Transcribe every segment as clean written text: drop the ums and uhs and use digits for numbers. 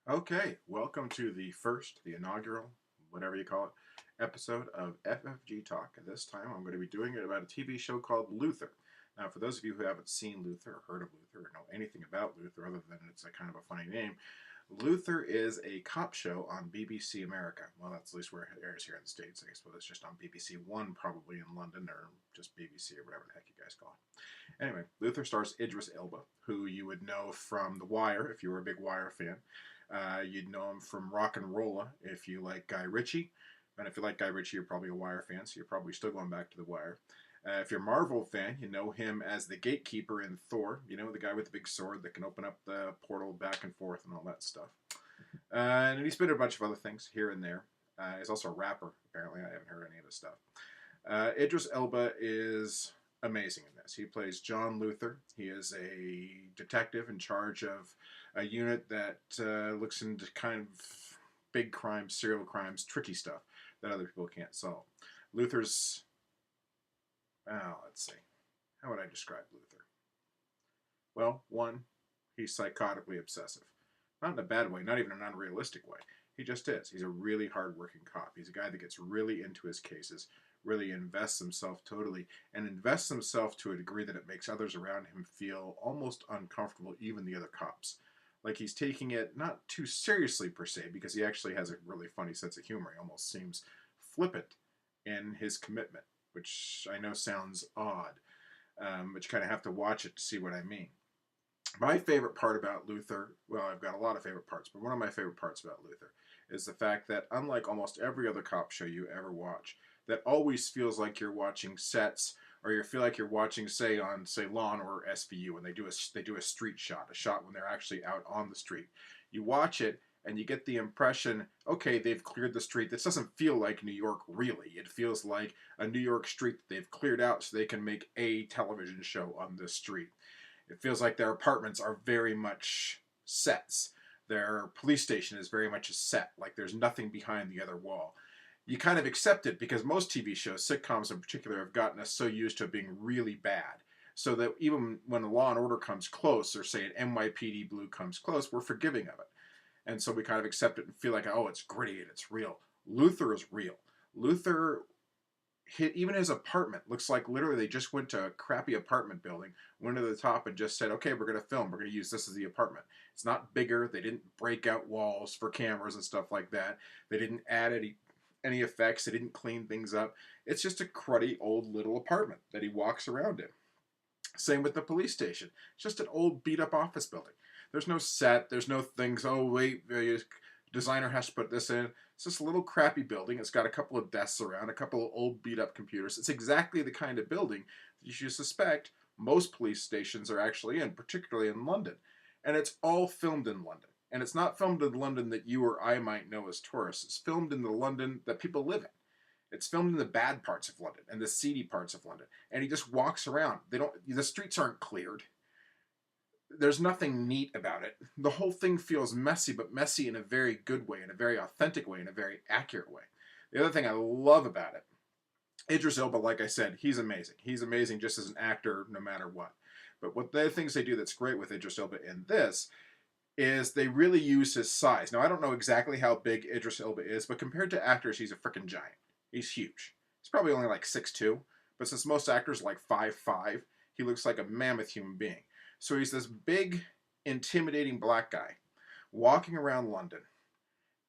Okay, welcome to the inaugural, whatever you call it, episode of FFG Talk. And this time I'm going to be doing it about a TV show called Luther. Now, for those of you who haven't seen Luther or heard of Luther or know anything about Luther other than it's a kind of a funny name, Luther is a cop show on BBC America. Well, that's at least where it airs here in the States. I guess well, it's just on BBC One, probably in London, or just BBC or whatever the heck you guys call it. Anyway, Luther stars Idris Elba, who you would know from The Wire if you were a big Wire fan. You'd know him from Rock and Rolla if you like Guy Ritchie. And if you like Guy Ritchie, you're probably a Wire fan, so you're probably still going back to The Wire. If you're a Marvel fan, you know him as the gatekeeper in Thor. You know, the guy with the big sword that can open up the portal back and forth and all that stuff. And he's been in a bunch of other things here and there. He's also a rapper, apparently. I haven't heard any of his stuff. Idris Elba is amazing in this. He plays John Luther. He is a detective in charge of a unit that looks into kind of big crimes, serial crimes, tricky stuff that other people can't solve. Luther's, let's see, how would I describe Luther? Well, one, he's psychotically obsessive. Not in a bad way, not even an unrealistic way. He just is. He's a really hardworking cop. He's a guy that gets really into his cases, really invests himself totally, and invests himself to a degree that it makes others around him feel almost uncomfortable, even the other cops. Like he's taking it not too seriously per se, because he actually has a really funny sense of humor. He almost seems flippant in his commitment, which I know sounds odd, but you kind of have to watch it to see what I mean. My favorite part about Luther, well, I've got a lot of favorite parts, but one of my favorite parts about Luther is the fact that, unlike almost every other cop show you ever watch, that always feels like you're watching sets, or you feel like you're watching, say, on say Law or SVU, and they do a street shot, a shot when they're actually out on the street. You watch it, and you get the impression, okay, they've cleared the street. This doesn't feel like New York, really. It feels like a New York street that they've cleared out so they can make a television show on this street. It feels like their apartments are very much sets. Their police station is very much a set, like there's nothing behind the other wall. You kind of accept it because most TV shows, sitcoms in particular, have gotten us so used to it being really bad. So that even when a Law and Order comes close, or say an NYPD Blue comes close, we're forgiving of it. And so we kind of accept it and feel like, oh, it's gritty and it's real. Luther is real. Luther even his apartment looks like literally they just went to a crappy apartment building, went to the top and just said, okay, we're going to film. We're going to use this as the apartment. It's not bigger. They didn't break out walls for cameras and stuff like that. They didn't add any effects. They didn't clean things up. It's just a cruddy old little apartment that he walks around in. Same with the police station. It's just an old beat up office building. There's no set. There's no things. Oh, wait, designer has to put this in. It's just a little crappy building. It's got a couple of desks around, a couple of old beat up computers. It's exactly the kind of building that you should suspect most police stations are actually in, particularly in London. And it's all filmed in London. And it's not filmed in London that you or I might know as tourists. It's filmed in the London that people live in. It's filmed in the bad parts of London and the seedy parts of London. And he just walks around. The streets aren't cleared. There's nothing neat about it. The whole thing feels messy, but messy in a very good way, in a very authentic way, in a very accurate way. The other thing I love about it, Idris Elba, like I said, he's amazing. He's amazing just as an actor, no matter what. But what the other things they do that's great with Idris Elba in this is they really use his size. Now, I don't know exactly how big Idris Elba is, but compared to actors, he's a freaking giant. He's huge. He's probably only like 6'2", but since most actors are like 5'5", he looks like a mammoth human being. So he's this big, intimidating black guy walking around London,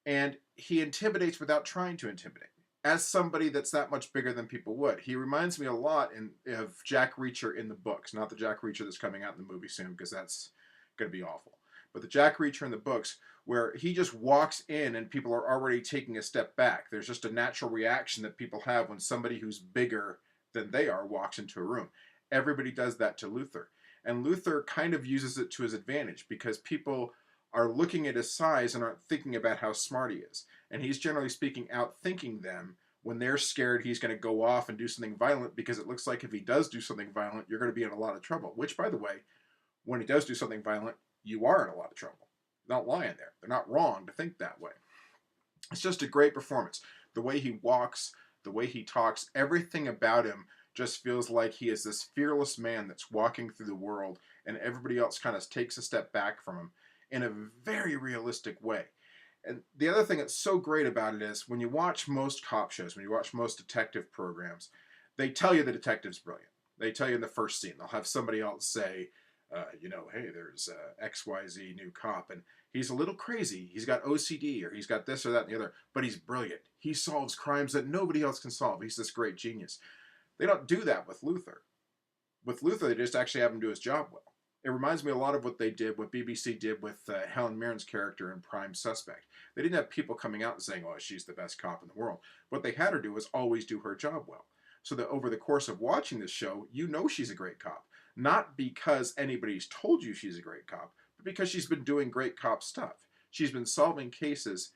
and he intimidates without trying to intimidate. As somebody that's that much bigger than people would, he reminds me a lot of Jack Reacher in the books. Not the Jack Reacher that's coming out in the movie soon, because that's going to be awful. But the Jack Reacher in the books, where he just walks in and people are already taking a step back. There's just a natural reaction that people have when somebody who's bigger than they are walks into a room. Everybody does that to Luther. And Luther kind of uses it to his advantage because people are looking at his size and aren't thinking about how smart he is. And he's generally speaking outthinking them when they're scared he's going to go off and do something violent, because it looks like if he does do something violent, you're going to be in a lot of trouble. Which, by the way, when he does do something violent, you are in a lot of trouble. They're not lying there. They're not wrong to think that way. It's just a great performance. The way he walks, the way he talks, everything about him just feels like he is this fearless man that's walking through the world, and everybody else kind of takes a step back from him. in a very realistic way. And the other thing that's so great about it is when you watch most cop shows, when you watch most detective programs, they tell you the detective's brilliant. They tell you in the first scene, they'll have somebody else say, hey, there's XYZ new cop, and he's a little crazy. He's got OCD, or he's got this or that and the other, but he's brilliant. He solves crimes that nobody else can solve. He's this great genius. They don't do that with Luther. With Luther, they just actually have him do his job well. It reminds me a lot of what they did, what BBC did with Helen Mirren's character in Prime Suspect. They didn't have people coming out and saying, oh, she's the best cop in the world. What they had her do was always do her job well. So that over the course of watching this show, you know she's a great cop. Not because anybody's told you she's a great cop, but because she's been doing great cop stuff. She's been solving cases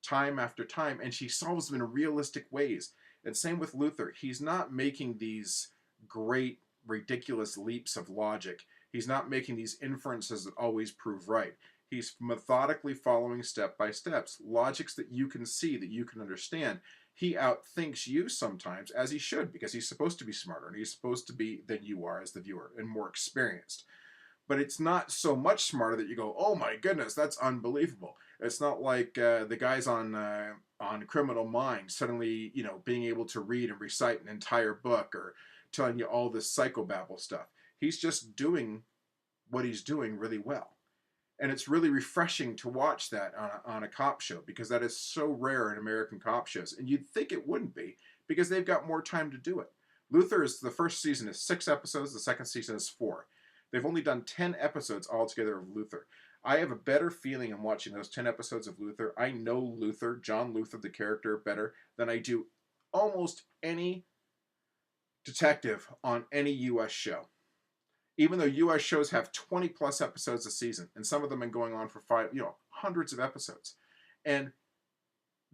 time after time, and she solves them in realistic ways. And same with Luther. He's not making these great, ridiculous leaps of logic. He's not making these inferences that always prove right. He's methodically following step by steps, logics that you can see, that you can understand. He outthinks you sometimes, as he should, because he's supposed to be smarter, and he's supposed to be than you are as the viewer, and more experienced. But it's not so much smarter that you go, oh my goodness, that's unbelievable. It's not like the guys on Criminal Minds suddenly, being able to read and recite an entire book, or telling you all this psychobabble stuff. He's just doing what he's doing really well. And it's really refreshing to watch that on a cop show, because that is so rare in American cop shows. And you'd think it wouldn't be, because they've got more time to do it. Luther is, the first season is 6 episodes, the second season is 4. They've only done 10 episodes altogether of Luther. I have a better feeling in watching those 10 episodes of Luther. I know Luther, John Luther, the character, better than I do almost any detective on any U.S. show. Even though U.S. shows have 20 plus episodes a season, and some of them have been going on for hundreds of episodes. And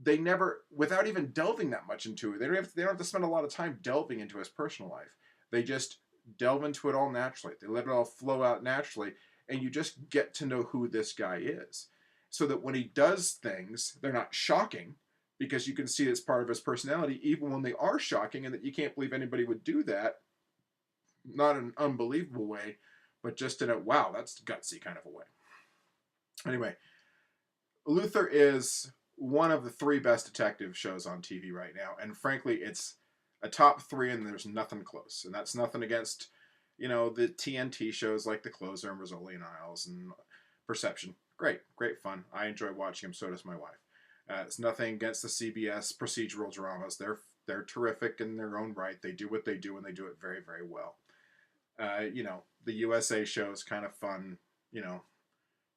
they never, without even delving that much into it, they don't have to spend a lot of time delving into his personal life. They just delve into it all naturally. They let it all flow out naturally, and you just get to know who this guy is. So that when he does things, they're not shocking, because you can see it's part of his personality, even when they are shocking, and that you can't believe anybody would do that. Not in an unbelievable way, but just in a, wow, that's gutsy kind of a way. Anyway, Luther is one of the 3 best detective shows on TV right now, and frankly, it's a top 3, and there's nothing close. And that's nothing against, the TNT shows like The Closer and Rizzoli and Isles and Perception. Great fun. I enjoy watching them. So does my wife. It's nothing against the CBS procedural dramas. They're terrific in their own right. They do what they do, and they do it very, very well. The USA show is kind of fun,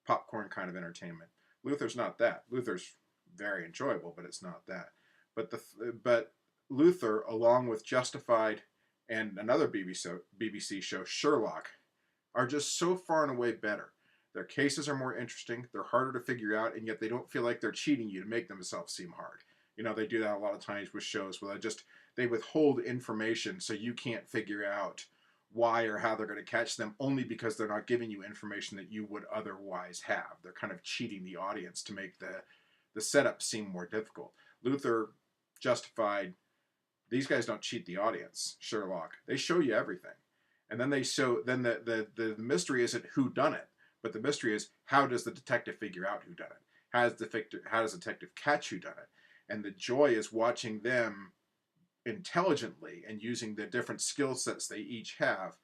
popcorn kind of entertainment. Luther's not that. Luther's very enjoyable, but it's not that. But Luther, along with Justified and another BBC show, Sherlock, are just so far and away better. Their cases are more interesting, they're harder to figure out, and yet they don't feel like they're cheating you to make themselves seem hard. They do that a lot of times with shows where they withhold information so you can't figure out why or how they're going to catch them, only because they're not giving you information that you would otherwise have. They're kind of cheating the audience to make the setup seem more difficult. Luther, Justified, these guys don't cheat the audience. Sherlock, they show you everything. And then the mystery isn't who done it, but the mystery is, how does the detective figure out who done it? How does the detective catch who done it? And the joy is watching them intelligently, and using the different skill sets they each have,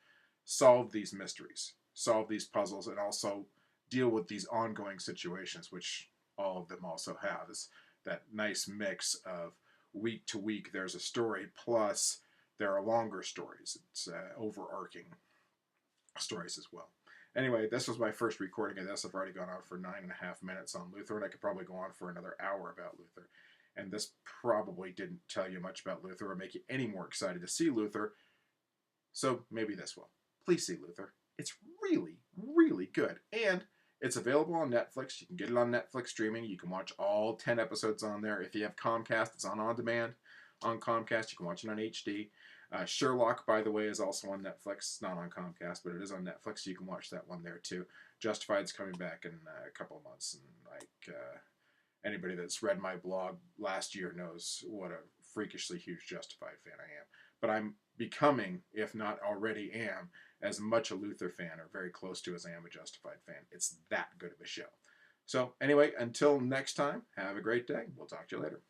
solve these mysteries, solve these puzzles, and also deal with these ongoing situations, which all of them also have. Is that nice mix of week to week there's a story, plus there are longer stories. It's overarching stories as well. Anyway, this was my first recording of this. I've already gone on for 9.5 minutes on Luther, and I could probably go on for another hour about Luther. And this probably didn't tell you much about Luther or make you any more excited to see Luther. So maybe this will. Please see Luther. It's really, really good. And it's available on Netflix. You can get it on Netflix streaming. You can watch all 10 episodes on there. If you have Comcast, it's on demand on Comcast. You can watch it on HD. Sherlock, by the way, is also on Netflix. It's not on Comcast, but it is on Netflix, so you can watch that one there too. Justified's coming back in a couple of months, and anybody that's read my blog last year knows what a freakishly huge Justified fan I am. But I'm becoming, if not already am, as much a Luther fan or very close to as I am a Justified fan. It's that good of a show. So anyway, until next time, have a great day. We'll talk to you later.